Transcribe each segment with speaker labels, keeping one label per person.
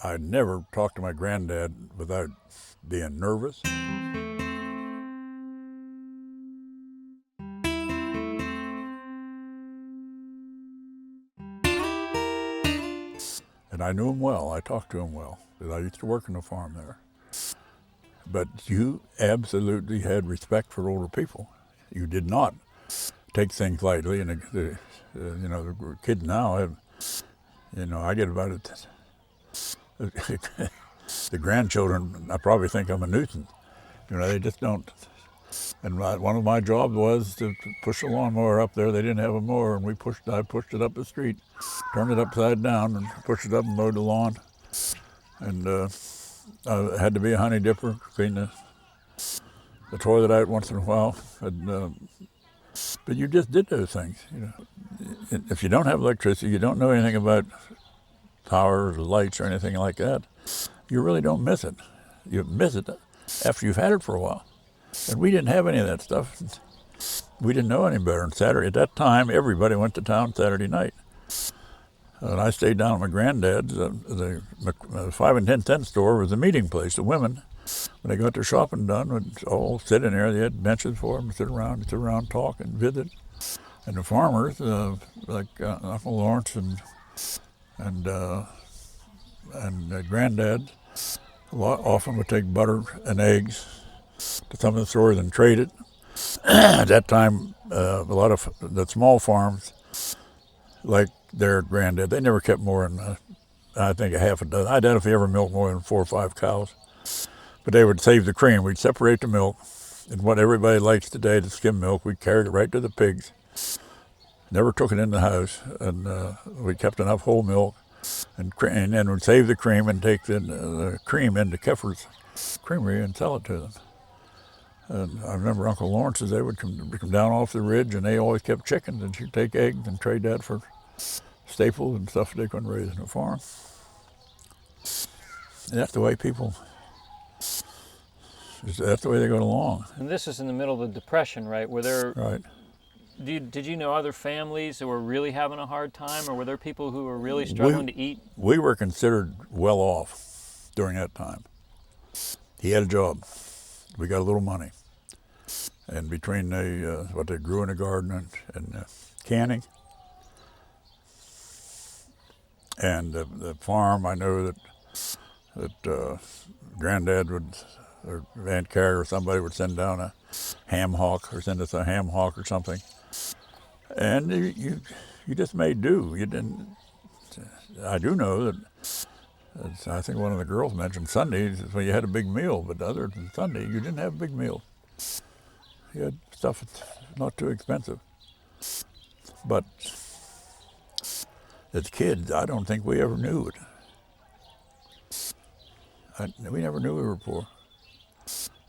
Speaker 1: I never talked to my granddad without being nervous. And I knew him well. I talked to him well, because I used to work on the farm there. But you absolutely had respect for older people. You did not take things lightly. And the kids now have, I get about it. The grandchildren, I probably think I'm a nuisance. They just don't. And one of my jobs was to push a lawnmower up there. They didn't have a mower, and I pushed it up the street, turned it upside down, and pushed it up and mowed the lawn. And I had to be a honey dipper, clean the toilet out once in a while. But you just did those things. If you don't have electricity, you don't know anything about power or lights or anything like that, you really don't miss it. You miss it after you've had it for a while. And we didn't have any of that stuff. We didn't know any better. And Saturday, at that time, everybody went to town Saturday night. And I stayed down at my granddad's. The 5 and 10 cent store was a meeting place. The women, when they got their shopping done, would all sit in there. They had benches for them to sit around, talk, and visit. And the farmers, like Uncle Lawrence and granddad, often would take butter and eggs to some of the stores and trade it. At that time, a lot of the small farms, like their granddad, they never kept more than, I think, a half a dozen. I doubt if they ever milked more than 4 or 5 cows. But they would save the cream. We'd separate the milk. And what everybody likes today, the skim milk, we carried it right to the pigs. Never took it in the house. And we kept enough whole milk. And then we'd save the cream and take the cream into Keffer's Creamery and sell it to them. And I remember Uncle Lawrence's, they would come down off the ridge, and they always kept chickens, and she'd take eggs and trade that for staples and stuff they couldn't raise in a farm. And that's the way that's the way they got along.
Speaker 2: And this is in the middle of the Depression, right? Were there,
Speaker 1: right.
Speaker 2: Did you know other families that were really having a hard time, or were there people who were really struggling to eat?
Speaker 1: We were considered well off during that time. He had a job. We got a little money. And between what they grew in the garden and canning and the farm, I know that Granddad would, or Aunt Carrie or somebody would send down a ham hock or send us a ham hock or something. And you just made do. You didn't. I do know that. I think one of the girls mentioned Sundays when you had a big meal, but other than Sunday, you didn't have a big meal. You had stuff that's not too expensive. But as kids, I don't think we ever knew it. We never knew we were poor.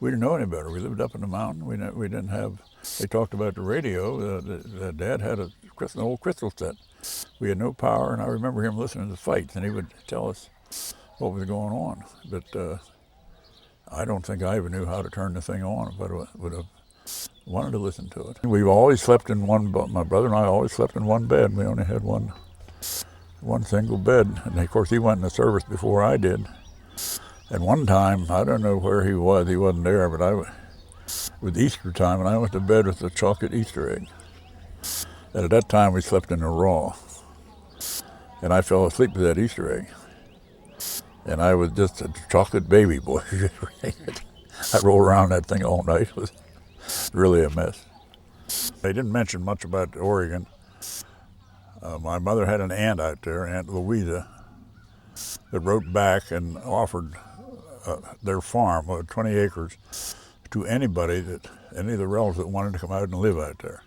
Speaker 1: We didn't know any better. We lived up in the mountain. We didn't have. They talked about the radio. Dad had an old crystal set. We had no power, and I remember him listening to fights, and he would tell us what was going on. But I don't think I even knew how to turn the thing on if I would have wanted to listen to it. We've always slept in one. My brother and I always slept in one bed. We only had one single bed, and of course he went in the service before I did. And one time, I don't know where he was. He wasn't there, but with Easter time, and I went to bed with a chocolate Easter egg. And at that time, we slept in a raw. And I fell asleep with that Easter egg. And I was just a chocolate baby boy. I rolled around that thing all night. It was really a mess. They didn't mention much about Oregon. My mother had an aunt out there, Aunt Louisa, that wrote back and offered their farm, 20 acres, to any of the relatives that wanted to come out and live out there.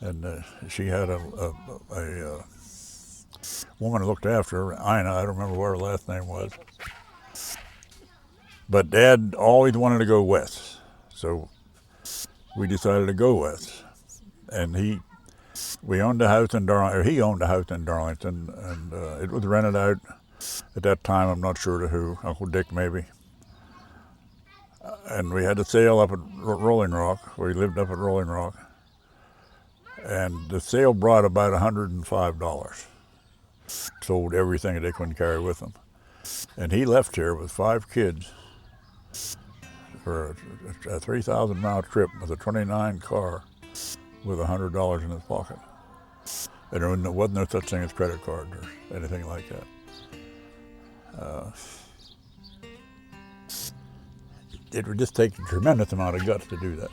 Speaker 1: And she had a woman who looked after her, Ina. I don't remember what her last name was. But Dad always wanted to go west, so we decided to go west. And we owned a house in Darlington, or he owned a house in Darlington, and it was rented out at that time. I'm not sure to who, Uncle Dick maybe. And we had a sale up at Rolling Rock, where he lived up at Rolling Rock. And the sale brought about $105. Sold everything that they couldn't carry with them. And he left here with 5 kids for a 3,000-mile trip with a 29 car with $100 in his pocket. And there wasn't no such thing as credit card or anything like that. It would just take a tremendous amount of guts to do that.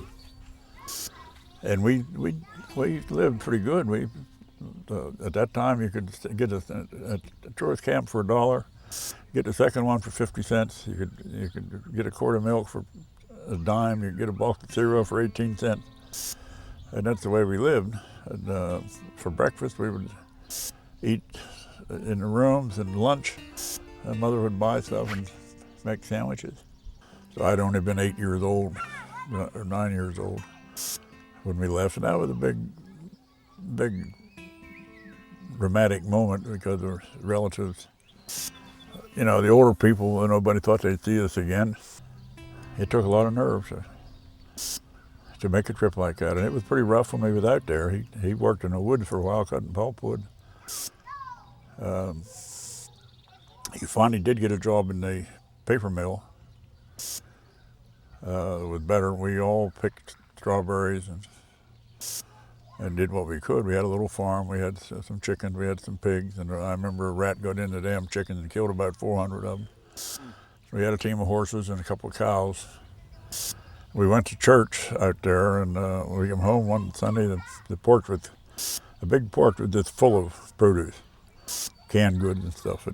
Speaker 1: And we lived pretty good. At that time, you could get a tourist camp for $1, get the second one for 50 cents. You could get a quart of milk for a dime. You could get a box of cereal for 18 cents. And that's the way we lived. And for breakfast, we would eat in the rooms, and lunch, and Mother would buy stuff and make sandwiches. So I'd only been 8 years old, or 9 years old, when we left. And that was a big dramatic moment, because the relatives, you know, the older people, nobody thought they'd see us again. It took a lot of nerve to make a trip like that. And it was pretty rough when we was out there. He worked in the woods for a while, cutting pulpwood. He finally did get a job in the paper mill. It was better. We all picked strawberries and did what we could. We had a little farm. We had some chickens. We had some pigs. And I remember a rat got in the damn chickens and killed about 400 of them. We had a team of horses and a couple of cows. We went to church out there, and we came home one Sunday. The porch was a big porch was just full of produce, canned goods and stuff.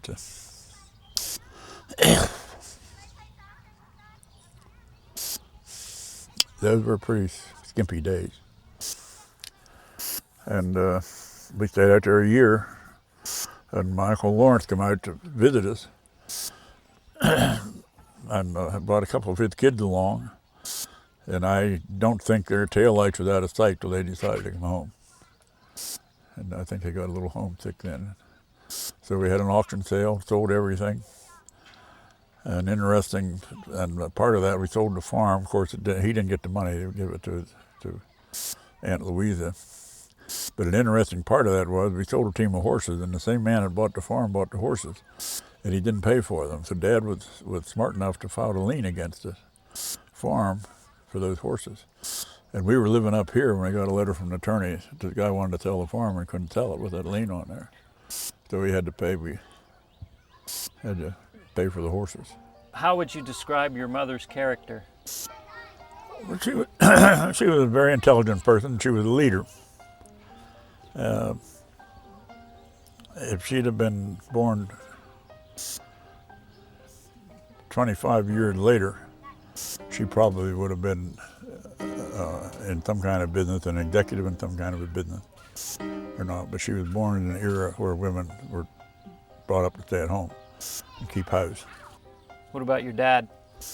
Speaker 1: Those were pretty skimpy days. And we stayed out there a year, and my Uncle Lawrence came out to visit us, and brought a couple of his kids along. And I don't think their taillights was out of sight till they decided to come home. And I think they got a little homesick then. So we had an auction sale, sold everything. And interesting, and part of that, we sold the farm. Of course, he didn't get the money. They would give it to Aunt Louisa. But an interesting part of that was we sold a team of horses, and the same man that bought the farm bought the horses, and he didn't pay for them. So Dad was smart enough to file a lien against the farm for those horses. And we were living up here when we got a letter from the attorney. The guy wanted to sell the farm and couldn't sell it with that lien on there. So we had to pay for the horses.
Speaker 2: How would you describe your mother's character?
Speaker 1: Well, she was a very intelligent person. She was a leader. If she'd have been born 25 years later, she probably would have been in some kind of business, an executive in some kind of a business or not. But she was born in an era where women were brought up to stay at home and keep house.
Speaker 2: What about your dad?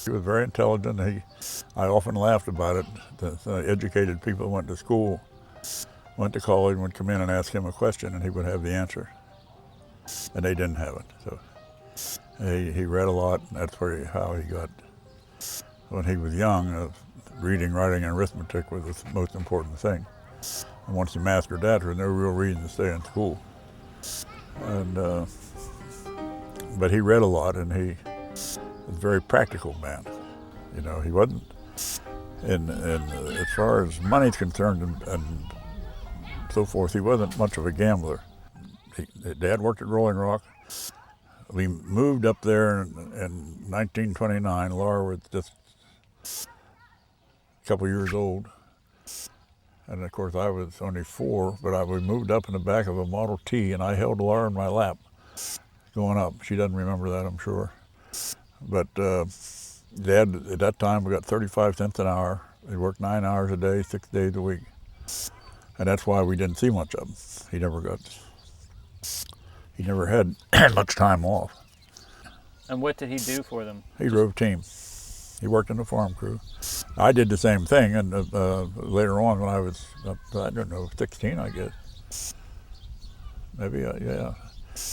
Speaker 1: He was very intelligent. I often laughed about it. The educated people went to school, went to college, would come in and ask him a question, and he would have the answer. And they didn't have it. So he read a lot, and that's how he got. When he was young, reading, writing, and arithmetic was the most important thing. And once he mastered that, there was no real reason to stay in school. And but he read a lot, and he was a very practical man. You know, he wasn't. And as far as money's concerned and so forth, he wasn't much of a gambler. Dad worked at Rolling Rock. We moved up there in 1929. Laura was just a couple years old. And of course I was only 4, but we moved up in the back of a Model T, and I held Laura in my lap going up. She doesn't remember that, I'm sure. But Dad, at that time, we got 35 cents an hour. He worked 9 hours a day, 6 days a week. And that's why we didn't see much of him. He never had much time off.
Speaker 2: And what did he do for them?
Speaker 1: He drove team. He worked in the farm crew. I did the same thing, and later on when I was, I don't know, 16, I guess. Maybe, yeah.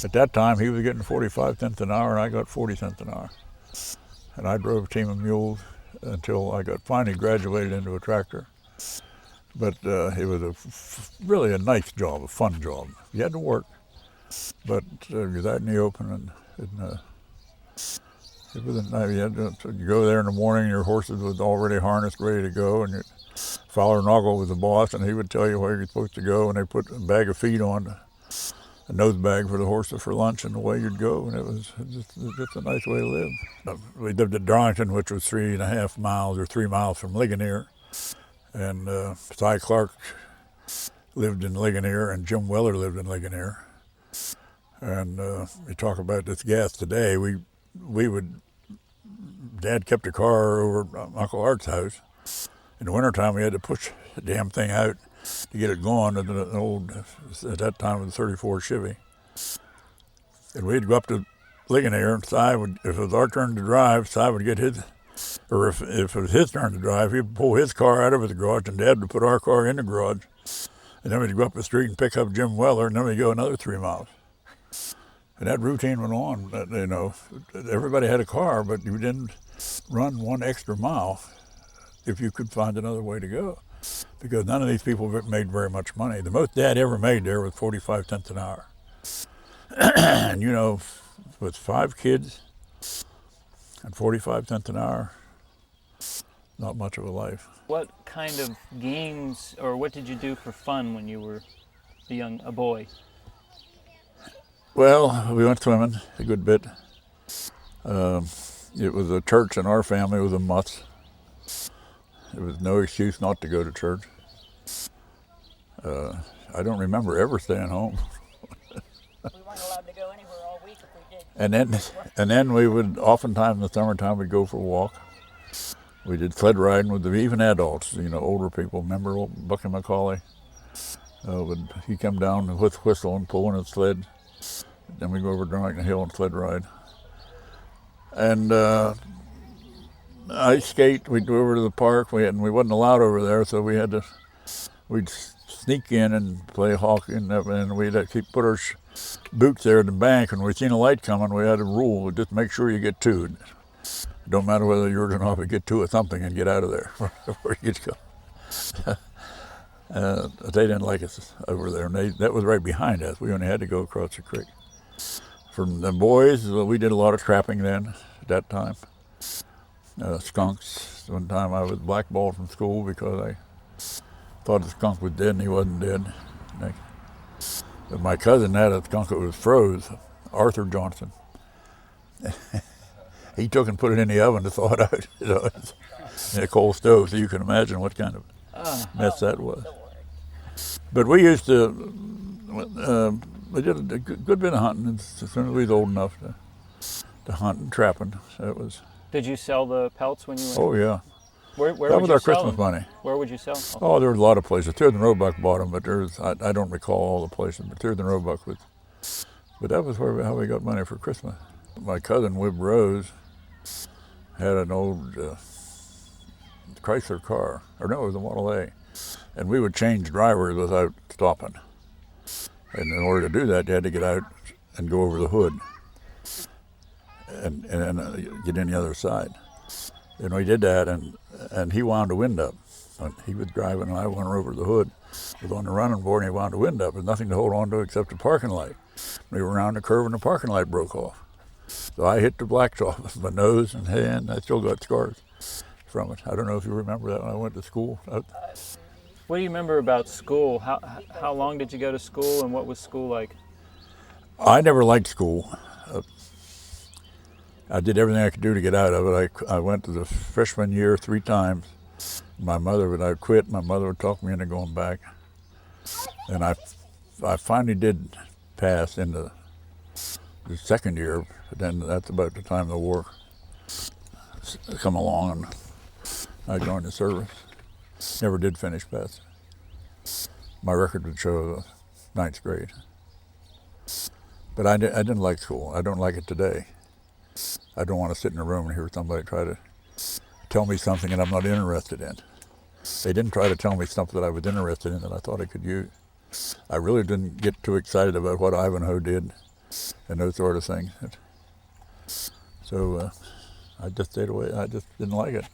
Speaker 1: At that time, he was getting 45 cents an hour, and I got 40 cents an hour. And I drove a team of mules until I finally graduated into a tractor. But it was really a nice job, a fun job. You had to work, but you was out in the open, and It was you had to go there in the morning, your horses was already harnessed, ready to go, and Father Noggle was the boss, and he would tell you where you're supposed to go, and they put a bag of feed on, a nose bag for the horses for lunch, and away you'd go, and it was just a nice way to live. We lived at Darlington, which was 3.5 miles or 3 miles from Ligonier, and Cy Clark lived in Ligonier, and Jim Weller lived in Ligonier. And you talk about this gas today, we would, Dad kept a car over at Uncle Art's house. In the wintertime, we had to push the damn thing out to get it going. An old, at that time, it was a 34 Chevy. And we'd go up to Ligonier, and Cy would, if it was our turn to drive, Cy would get his, or if it was his turn to drive, he'd pull his car out of his garage, and Dad would put our car in the garage. And then we'd go up the street and pick up Jim Weller, and then we'd go another 3 miles. And that routine went on. You know, everybody had a car, but you didn't run 1 extra mile if you could find another way to go, because none of these people made very much money. The most Dad ever made there was 45 cents an hour. And you know, with 5 kids and 45 cents an hour, not much of a life.
Speaker 2: What kind of games, or what did you do for fun when you were a boy?
Speaker 1: Well, we went swimming a good bit. It was a church in our family, it was a must. There was no excuse not to go to church. I don't remember ever staying home.
Speaker 3: We weren't allowed to go anywhere all week if we did.
Speaker 1: And then we would, oftentimes in the summertime, we'd go for a walk. We did sled riding with even adults, you know, older people. Remember old Bucky McCauley? He'd come down with whistle and pulling his sled. Then we'd go over Darlington Hill and sled ride. And ice skate, we'd go over to the park. We wasn't allowed over there, so we'd sneak in and play hockey, and we'd put our boots there at the bank. And we seen a light coming, we had a rule: just make sure you get 2. It don't matter whether you're going to get 2 of something and get out of there before you get to go. They didn't like us over there, and that was right behind us. We only had to go across the creek. From the boys, we did a lot of trapping then, at that time. Skunks. One time I was blackballed from school because I thought the skunk was dead and he wasn't dead. But my cousin had a skunk that was froze, Arthur Johnson. He took and put it in the oven to thaw it out, you know, in a coal stove, so you can imagine what kind of mess that was. But we used to, we did a good bit of hunting as soon as we was old enough to hunt and trapping. So it was.
Speaker 2: Did you sell the pelts when you went?
Speaker 1: Oh yeah.
Speaker 2: Where
Speaker 1: that
Speaker 2: would
Speaker 1: was
Speaker 2: you
Speaker 1: our
Speaker 2: sell
Speaker 1: Christmas
Speaker 2: them?
Speaker 1: money.
Speaker 2: Where would you sell?
Speaker 1: Oh, there was a lot of places. Tears and Roebuck bought them, but I don't recall all the places. But Tears and Roebuck was. But that was how we got money for Christmas. My cousin Wib Rose had an old Chrysler car, or no, it was a Model A, and we would change drivers without stopping. And in order to do that, you had to get out and go over the hood and get in the other side. And we did that, and he wound the wind up. And he was driving, and I went over the hood. Was on the running board, and he wound the wind up. There's nothing to hold on to except the parking light. We were around the curve, and the parking light broke off. So I hit the blacktop with my nose and hand. I still got scars from it. I don't know if you remember that when I went to school.
Speaker 2: What do you remember about school? How long did you go to school, and what was school like?
Speaker 1: I never liked school. I did everything I could do to get out of it. I went to the freshman year 3 times. My mother would, I quit. My mother would talk me into going back. And I finally did pass into the second year, but then that's about the time the war come along, and I joined the service. Never did finish pass. My record would show 9th grade. But I didn't like school. I don't like it today. I don't want to sit in a room and hear somebody try to tell me something that I'm not interested in. They didn't try to tell me something that I was interested in that I thought I could use. I really didn't get too excited about what Ivanhoe did and those sort of things. So I just stayed away. I just didn't like it.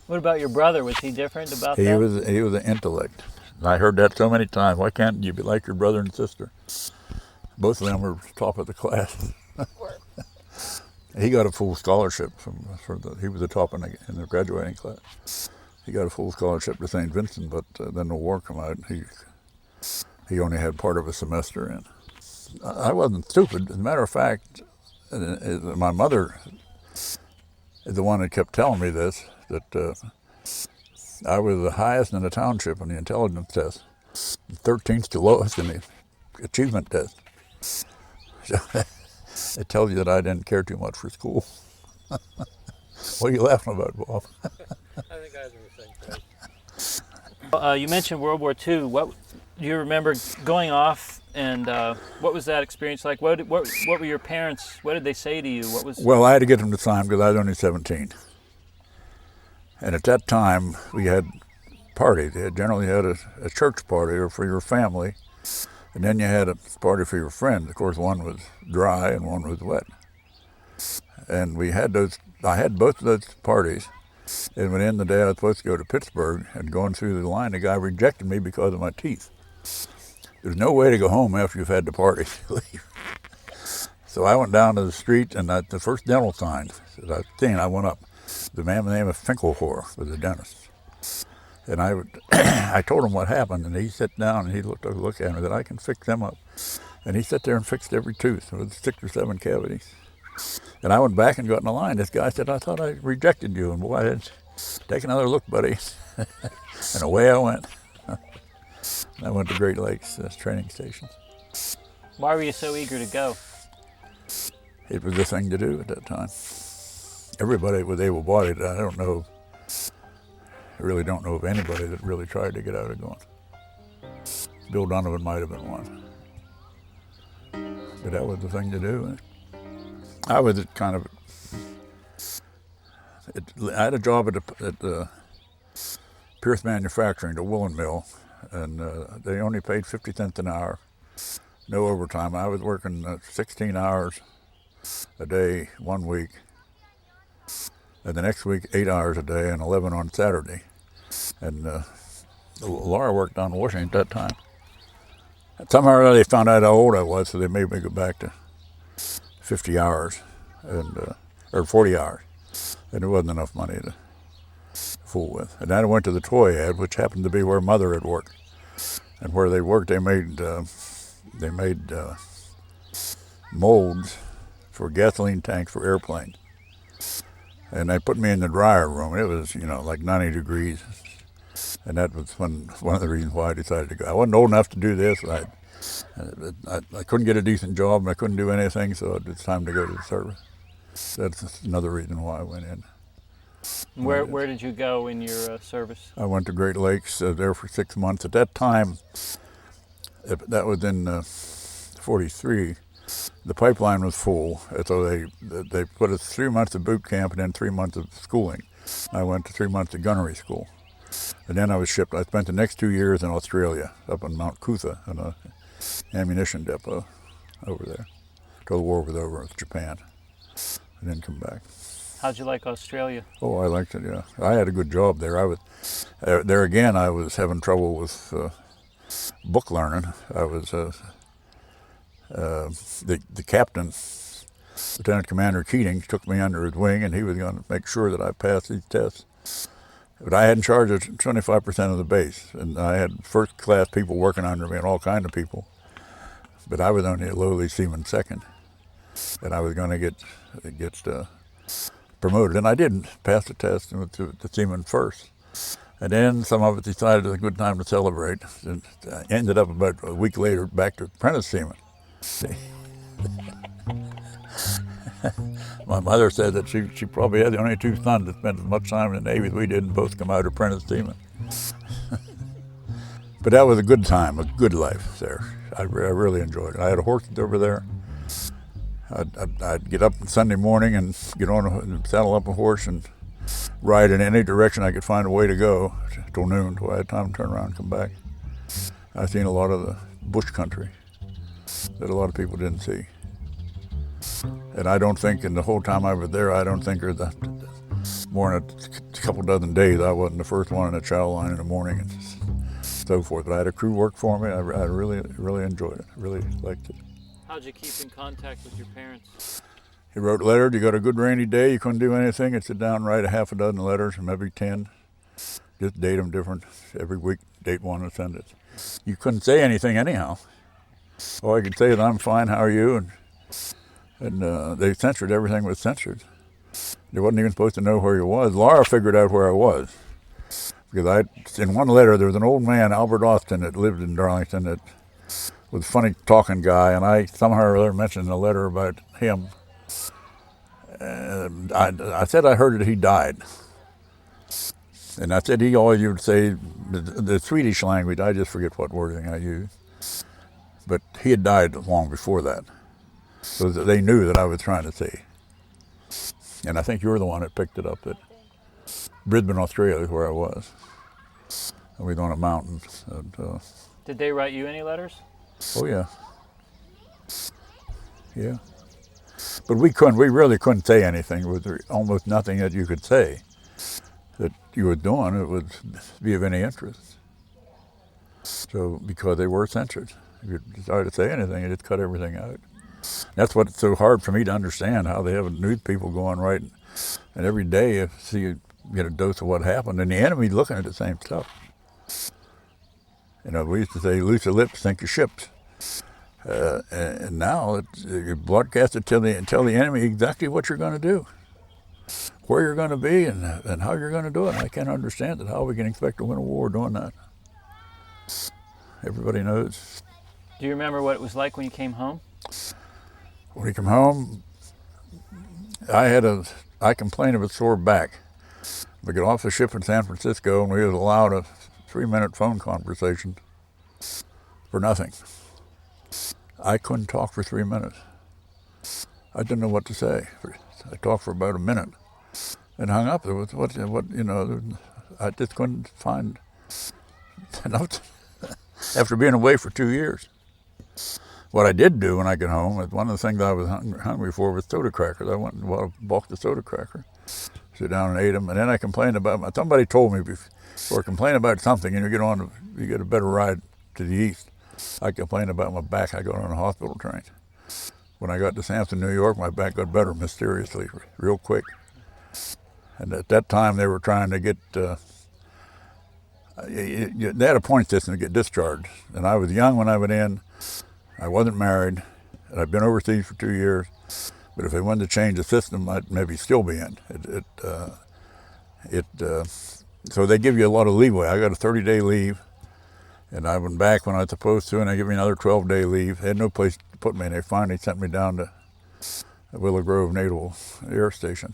Speaker 2: What about your brother? Was he different about that?
Speaker 1: He was an intellect. I heard that so many times. Why can't you be like your brother and sister? Both of them were top of the class. he got a full scholarship he was the top in the graduating class. He got a full scholarship to St. Vincent, but then the war came out. He only had part of a semester in. I wasn't stupid. As a matter of fact, my mother is the one that kept telling me this, that I was the highest in the township on the intelligence test, 13th to lowest in the achievement test. It tells you that I didn't care too much for school. What are you laughing about, Bob?
Speaker 4: I think I was in the same place.
Speaker 2: You mentioned World War II. What do you remember going off, and what was that experience like? What were your parents? What did they say to you? What was?
Speaker 1: Well, I had to get them to sign because I was only 17. And at that time, we had parties. They generally had a church party or for your family, and then you had a party for your friends. Of course, one was dry and one was wet. And we had those. I had both of those parties. And when in the day I was supposed to go to Pittsburgh, and going through the line, the guy rejected me because of my teeth. There's no way to go home after you've had the party. So I went down to the street, and the first dental sign that I seen, I went up. The man by the name of Finkelhor was a dentist. And I told him what happened, and he sat down and he looked at me and said, I can fix them up. And he sat there and fixed every tooth with 6 or 7 cavities. And I went back and got in the line. This guy said, I thought I rejected you. And boy, I didn't. Take another look, buddy. And away I went. I went to Great Lakes training station.
Speaker 2: Why were you so eager to go?
Speaker 1: It was the thing to do at that time. Everybody was able-bodied. I really don't know of anybody that really tried to get out of going. Bill Donovan might have been one. But that was the thing to do. I was kind of, I had a job at Pierce Manufacturing, the woolen mill, and they only paid 50 cents an hour, no overtime. I was working 16 hours a day one week, and the next week 8 hours a day and 11 on Saturday. And Laura worked on washing at that time. Somehow or other they found out how old I was, so they made me go back to 50 hours, or 40 hours, and there wasn't enough money to fool with. And then I went to the toy ad, which happened to be where Mother had worked. And where they worked, they made molds for gasoline tanks for airplanes. And they put me in the dryer room. It was, like 90 degrees. And that was one of the reasons why I decided to go. I wasn't old enough to do this. I couldn't get a decent job, and I couldn't do anything, so it's time to go to the service. That's another reason why I went in.
Speaker 2: Where did you go in your service?
Speaker 1: I went to Great Lakes, there for 6 months. At that time, that was in 43, the pipeline was full, so they put us 3 months of boot camp and then 3 months of schooling. I went to 3 months of gunnery school. And then I was shipped. I spent the next 2 years in Australia, up in Mount Cootha, in an ammunition depot over there, till the war was over with Japan, and then come back.
Speaker 2: How'd you like Australia?
Speaker 1: Oh, I liked it, yeah. I had a good job there. I was having trouble with book learning. I was the captain, Lieutenant Commander Keating, took me under his wing, and he was going to make sure that I passed these tests. But I had in charge of 25% of the base, and I had first-class people working under me and all kinds of people. But I was only a lowly seaman second, and I was going to get promoted, and I didn't pass the test and went to the seaman first. And then some of us decided it was a good time to celebrate, and I ended up about a week later back to apprentice seaman. My mother said that she probably had the only 2 sons that spent as much time in the Navy as we did, and both come out apprentice seamen. But that was a good time, a good life there. I really enjoyed it. I had a horse over there. I'd get up Sunday morning and get on and saddle up a horse and ride in any direction I could find a way to go till noon, till I had time to turn around and come back. I've seen a lot of the bush country that a lot of people didn't see. And I don't think in the whole time I was there, I don't think there was more than a couple dozen days I wasn't the first one in the chow line in the morning and so forth. But I had a crew work for me. I really enjoyed it. Really liked it.
Speaker 2: How'd you keep in contact with your parents?
Speaker 1: He wrote letters. You got a good rainy day, you couldn't do anything, he'd sit down and write a half a dozen letters, maybe 10. Just date them different. Every week, date one and send it. You couldn't say anything anyhow. All I could say is, I'm fine, how are you? And they censored, everything was censored. They wasn't even supposed to know where he was. Laura figured out where I was. Because in one letter, there was an old man, Albert Austin, that lived in Darlington, that was a funny talking guy, and I somehow or other mentioned in a letter about him. And I said I heard that he died. And I said he always would say the Swedish language, I just forget what wording I used. But he had died long before that. So that they knew that I was trying to say. And I think you were the one that picked it up at Brisbane, Australia, is where I was. And we was on a mountain. And,
Speaker 2: Did they write you any letters?
Speaker 1: oh yeah. Yeah. But we really couldn't say anything. There was almost nothing that you could say that you were doing that would be of any interest. So, because they were censored. If you decided to say anything, you just cut everything out. That's what's so hard for me to understand, how they have news people going right, and every day you see you get a dose of what happened, and the enemy's looking at the same stuff. You know, we used to say, loose your lips, sink your ships. And now you broadcast it tell the enemy exactly what you're going to do, where you're going to be, and how you're going to do it. And I can't understand it, how we can expect to win a war doing that. Everybody knows.
Speaker 2: Do you remember what it was like when you came home?
Speaker 1: When we come home, I complained of a sore back. We got off the ship in San Francisco, and we was allowed a 3-minute phone conversation for nothing. I couldn't talk for 3 minutes. I didn't know what to say. I talked for about a minute and hung up. It was I just couldn't find enough after being away for 2 years. What I did do when I got home, one of the things I was hungry for was soda crackers. I went and bought a box of soda crackers, sit down and ate them, and then I complained about, somebody told me before, complain about something and you get a better ride to the east. I complained about my back. I got on a hospital train. When I got to Sampson, New York, my back got better mysteriously, real quick. And at that time, they were trying to get, they had a point system to get discharged. And I was young when I went in. I wasn't married, and I'd been overseas for 2 years. But if they wanted to change the system, I'd maybe still be in. So they give you a lot of leeway. I got a 30-day leave. And I went back when I was supposed to, and they gave me another 12-day leave. They had no place to put me, and they finally sent me down to Willow Grove Naval Air Station.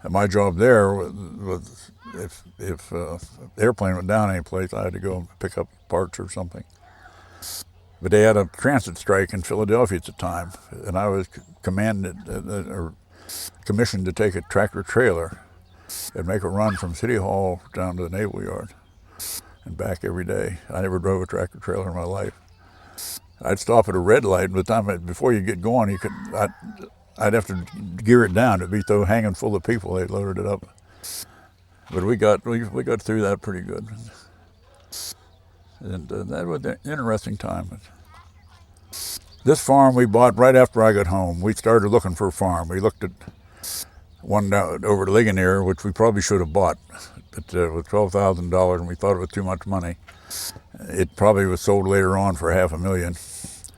Speaker 1: And my job there was if the airplane went down any place, I had to go and pick up parts or something. But they had a transit strike in Philadelphia at the time, and I was commissioned to take a tractor trailer and make a run from City Hall down to the Naval Yard and back every day. I never drove a tractor trailer in my life. I'd stop at a red light, and before you get going, I'd have to gear it down. It'd be so hanging full of people, they loaded it up. But we got through that pretty good. And that was an interesting time. This farm we bought right after I got home. We started looking for a farm. We looked at one down over at Ligonier, which we probably should have bought. But it was $12,000, and we thought it was too much money. It probably was sold later on for $500,000.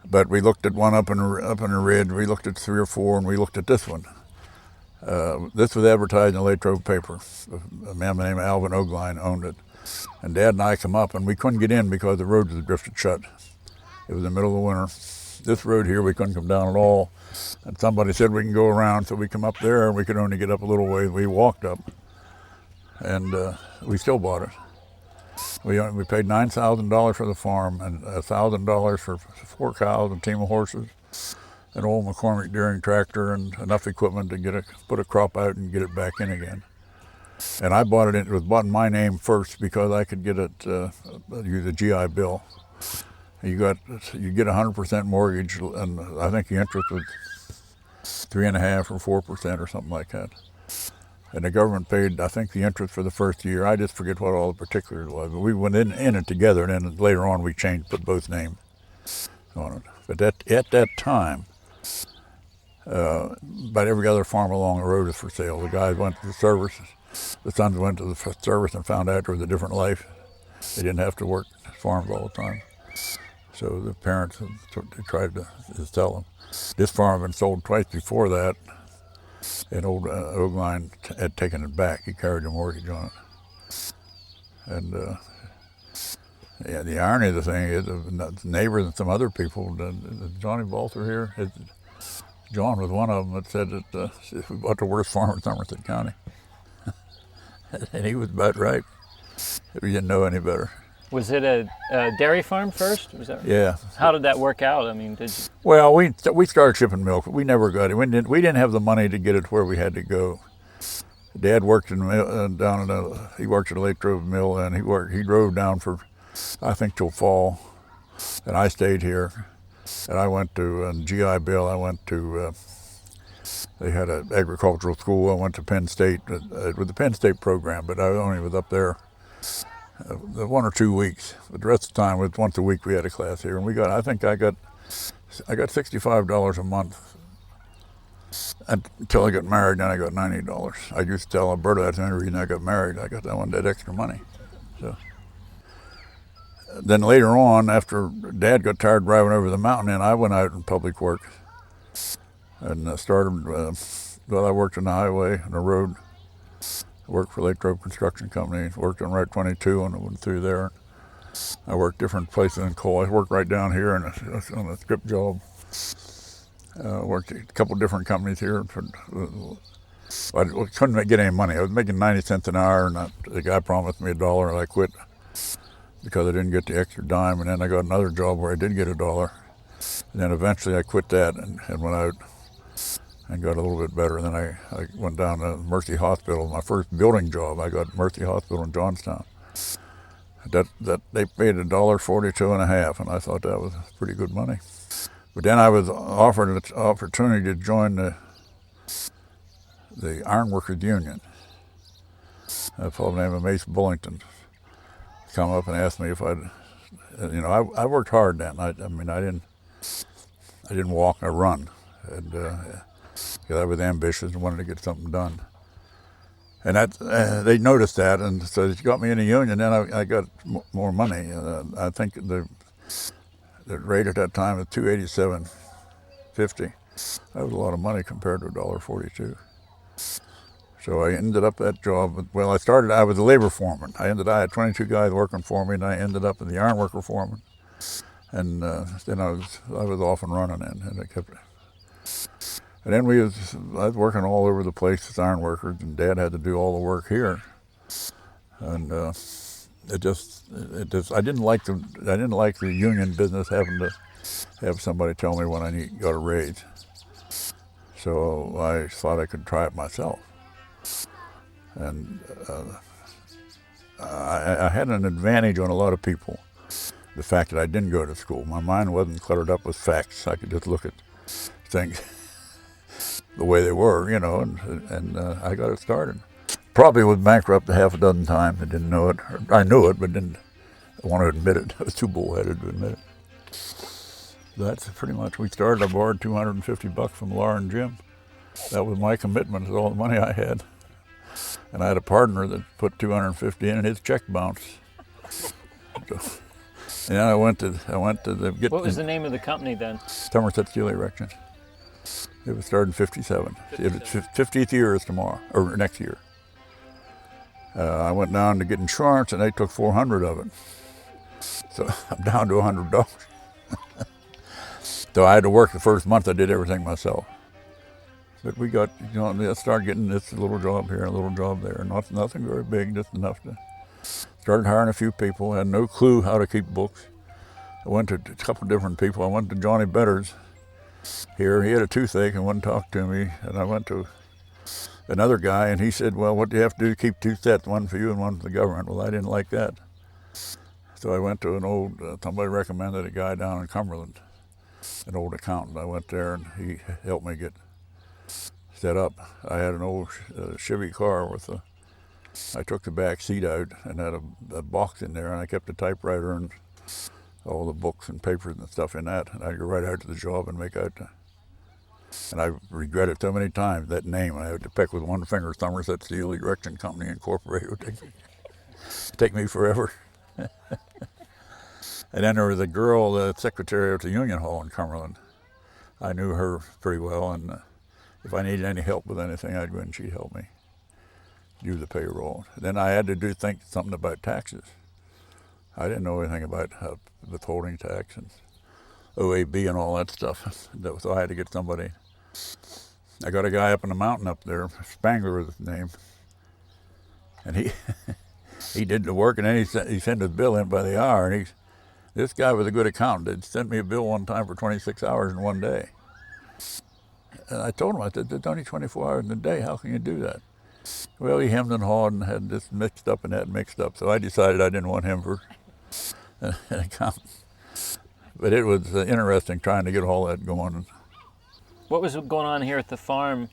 Speaker 1: But we looked at one up in the ridge. We looked at 3 or 4, and we looked at this one. This was advertised in the Latrobe paper. A man named Alvin Ogline owned it. And Dad and I come up, and we couldn't get in because the road was drifted shut. It was the middle of the winter. This road here, we couldn't come down at all. And somebody said we can go around, so we come up there, and we could only get up a little way. We walked up, and we still bought it. We paid $9,000 for the farm and $1,000 for 4 cows, and a team of horses, an old McCormick Deering tractor, and enough equipment to put a crop out and get it back in again. And I bought it. It was bought in my name first because I could get it use a GI Bill. You get 100% mortgage, and I think the interest was 3.5% or 4% or something like that. And the government paid, I think, the interest for the first year. I just forget what all the particulars was. But we went in it together, and then later on we put both names on it. But at that time, But every other farm along the road is for sale. The guys went to the service. The sons went to the service and found out there was a different life. They didn't have to work farms all the time. So the parents they tried to sell them. This farm had been sold twice before that, and old Ogline had taken it back. He carried a mortgage on it. And yeah, the irony of the thing is, the neighbors and some other people, Johnny Balter here, John was one of them that said that we bought the worst farm in Somerset County. And he was about right, if we didn't know any better.
Speaker 2: Was it a dairy farm first? Was that?
Speaker 1: Yeah.
Speaker 2: How did that work out? I mean, did you...
Speaker 1: Well, we started shipping milk, but we never got it. We didn't have the money to get it where we had to go. Dad worked he worked at a Lake Grove mill, and he drove down for, I think, till fall, and I stayed here. And I went to GI Bill. I went to they had an agricultural school. I went to Penn State with the Penn State program, but I only was up there 1 or 2 weeks. But the rest of the time, once a week, we had a class here, and I got $65 a month until I got married. Then I got $90. I used to tell Alberta that's the only reason I got married. I wanted that extra money. So then later on, after Dad got tired driving over the mountain, and I went out in public work and started. I worked on the highway and the road. I worked for Lake Grove Construction Company. Worked on Route 22 and I went through there. I worked different places in coal. I worked right down here on a script job. Worked at a couple different companies here. I couldn't get any money. I was making 90 cents an hour, and the guy promised me $1, and I quit because I didn't get the extra dime. And then I got another job where I did get $1. And then eventually I quit that and went out and got a little bit better. And then I went down to Mercy Hospital. My first building job, I got Mercy Hospital in Johnstown. That they paid $1.42 and a half, and I thought that was pretty good money. But then I was offered an opportunity to join the Ironworkers Union. A fellow named Mace Bullington come up and asked me if I'd, I worked hard then. I didn't walk, I run, and because I was ambitious and wanted to get something done. And they noticed that, and so they got me in the union. Then I got more money. I think the rate at that time was $287.50. That was a lot of money compared to $1.42. So I ended up that job. Well, I was a labor foreman. I had 22 guys working for me, and I ended up as the ironworker foreman. And then I was off and running, and I kept it. And then I was working all over the place as ironworkers, and Dad had to do all the work here. And I didn't like the union business, having to have somebody tell me when I got a raise. So I thought I could try it myself. And I had an advantage on a lot of people. The fact that I didn't go to school. My mind wasn't cluttered up with facts. I could just look at things the way they were, and I got it started. Probably was bankrupt a half a dozen times. I didn't know it. I knew it, but didn't want to admit it. I was too bullheaded to admit it. That's pretty much, we started. I borrowed $250 from Laura and Jim. That was my commitment, to all the money I had. And I had a partner that put $250 in, and his check bounced. So, and then I went to the.
Speaker 2: What was the name of the company then?
Speaker 1: Somerset Steel Erection. It was started in '57. Its 50th year is tomorrow, or next year. I went down to get insurance, and they took $400 of it. So I'm down to $100. So I had to work the first month. I did everything myself. But we got, I started getting this little job here, a little job there. Nothing very big, just enough to. Started hiring a few people. I had no clue how to keep books. I went to a couple different people. I went to Johnny Better's here. He had a toothache and wouldn't talk to me. And I went to another guy, and he said, well, what do you have to do to keep two sets, one for you and one for the government? Well, I didn't like that. So I went to an old, somebody recommended a guy down in Cumberland, an old accountant. I went there, and he helped me get set up. I had an old Chevy car I took the back seat out and had a box in there, and I kept a typewriter and all the books and papers and stuff in that, and I'd go right out to the job and make out And I regretted so many times that name. I had to pick with one finger. Somerset Steel Erection Company Incorporated. It would take me forever. And then there was a girl, the secretary at the Union Hall in Cumberland. I knew her pretty well, and if I needed any help with anything, I'd go in and she'd help me do the payroll. Then I had to think something about taxes. I didn't know anything about withholding tax and OAB and all that stuff. So I had to get somebody. I got a guy up in the mountain up there, Spangler was his name, and he did the work, and then he sent his bill in by the hour, and this guy was a good accountant. He sent me a bill one time for 26 hours in one day. And I told him, I said, there's only 24 hours in a day, how can you do that? Well, he hemmed and hawed and had this mixed up and that mixed up, so I decided I didn't want him for an accountant. But it was interesting trying to get all that going.
Speaker 2: What was going on here at the farm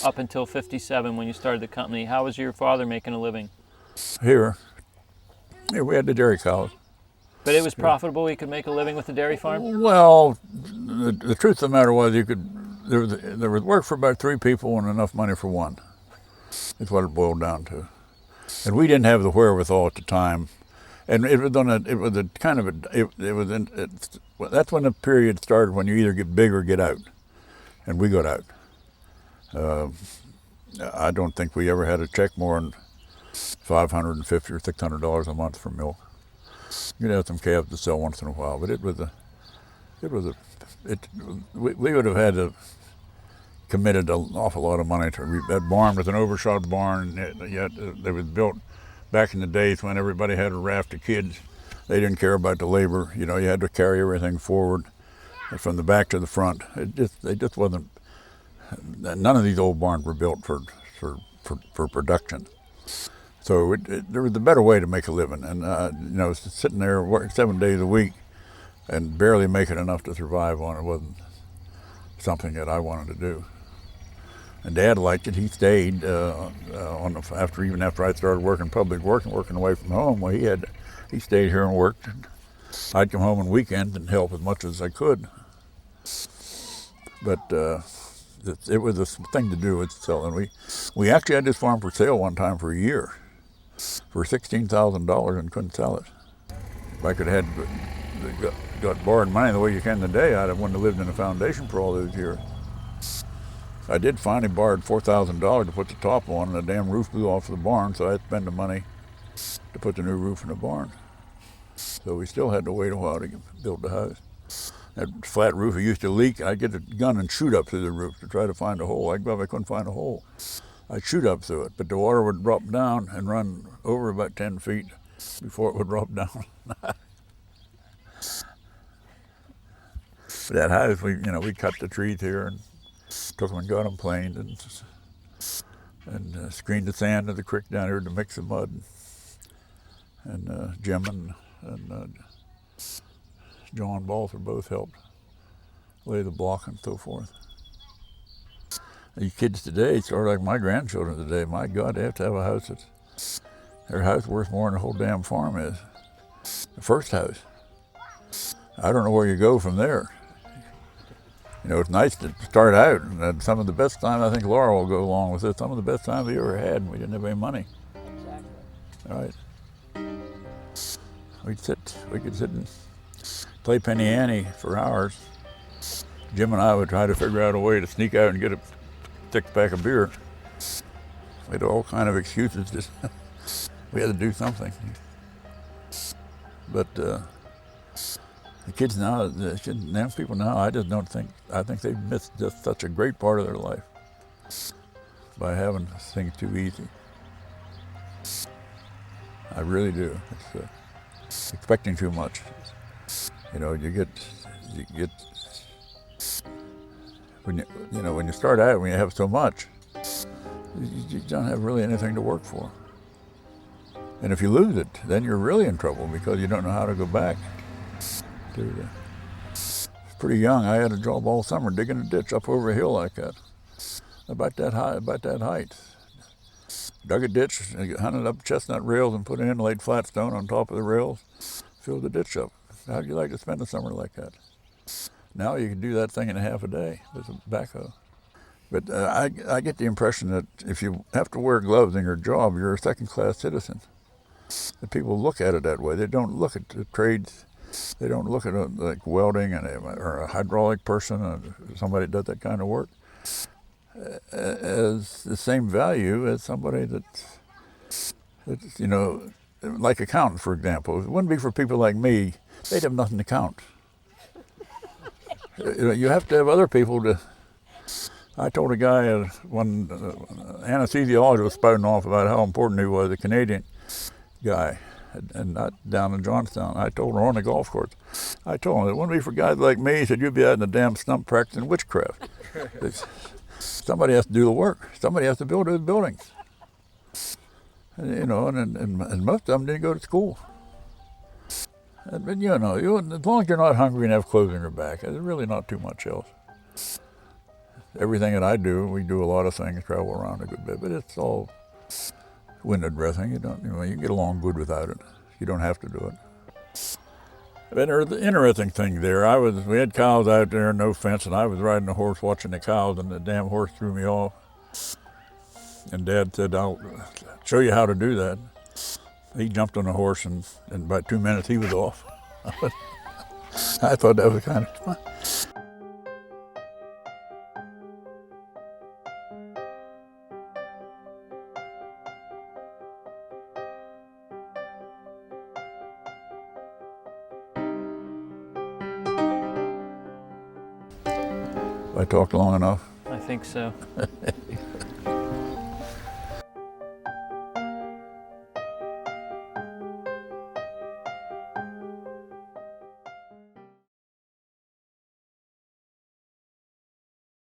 Speaker 2: up until '57 when you started the company? How was your father making a living?
Speaker 1: Here we had the dairy cows.
Speaker 2: But it was profitable? He could make a living with the dairy farm?
Speaker 1: Well, the truth of the matter was there was work for about 3 people and enough money for one. That's what it boiled down to. And we didn't have the wherewithal at the time. And that's when the period started when you either get big or get out. And we got out. I don't think we ever had a check more than $550 or $600 a month for milk. You'd have some calves to sell once in a while, but we would have had to committed an awful lot of money to that barn was an overshot barn. Yet it was built back in the days when everybody had a raft of kids. They didn't care about the labor. You had to carry everything forward from the back to the front. It just wasn't. None of these old barns were built for production. So there was a better way to make a living, and sitting there working 7 days a week and barely making enough to survive on it wasn't something that I wanted to do. And Dad liked it. He stayed after I started working public work and working away from home. Well, he stayed here and worked. And I'd come home on weekends and help as much as I could. But it was a thing to do with selling. We actually had this farm for sale one time for a year for $16,000 and couldn't sell it. If I could have got borrowed money the way you can today, I'd have wanted to live in a foundation for all those years. I did finally borrow $4,000 to put the top on, and the damn roof blew off the barn, so I had to spend the money to put the new roof in the barn. So we still had to wait a while to build the house. That flat roof, it used to leak. I'd get a gun and shoot up through the roof to try to find a hole. I couldn't find a hole. I'd shoot up through it, but the water would drop down and run over about 10 feet before it would drop down. But that house, we cut the trees here and took them and got them planed and screened the sand of the creek down here to mix the mud. And Jim and John Balfour both helped lay the block and so forth. These kids today, sort of like my grandchildren today, my God, they have to have a house their house worth more than the whole damn farm is. The first house. I don't know where you go from there. It's nice to start out, and some of the best times, I think Laura will go along with it, some of the best times we ever had, and we didn't have any money.
Speaker 3: Exactly.
Speaker 1: All right. We could sit and play Penny Ante for hours. Jim and I would try to figure out a way to sneak out and get a six-pack of beer. We had all kind of excuses. We had to do something. But the kids now, the young people now, I think they've missed just such a great part of their life by having things too easy. I really do. It's expecting too much. You get when you start out, when you have so much, you don't have really anything to work for. And if you lose it, then you're really in trouble because you don't know how to go back. Pretty young, I had a job all summer digging a ditch up over a hill like that, about that height. Dug a ditch, hunted up chestnut rails and put in, laid flat stone on top of the rails, filled the ditch up. How'd you like to spend a summer like that? Now you can do that thing in half a day with a backhoe. But I get the impression that if you have to wear gloves in your job, you're a second-class citizen. The people look at it that way. They don't look at the trades. They don't look at it like welding or a hydraulic person or somebody that does that kind of work as the same value as somebody that's like accountants, for example. If it wouldn't be for people like me, they'd have nothing to count. You have to have other people to. I told a guy when anesthesiologist was spouting off about how important he was, a Canadian guy, and not down in Johnstown. I told him on the golf course. I told him it wouldn't be for guys like me. He said you'd be out in the damn stump practicing witchcraft. Somebody has to do the work. Somebody has to build those buildings. And most of them didn't go to school. But as long as you're not hungry and have clothes on your back, there's really not too much else. Everything that I do, we do a lot of things, travel around a good bit, but it's all window dressing. You can get along good without it. You don't have to do it. But the interesting thing there, we had cows out there, no fence, and I was riding a horse watching the cows, and the damn horse threw me off. And Dad said, "I'll show you how to do that." He jumped on the horse, and in about 2 minutes he was off. I thought that was kind of fun. I talked long enough.
Speaker 2: I think so.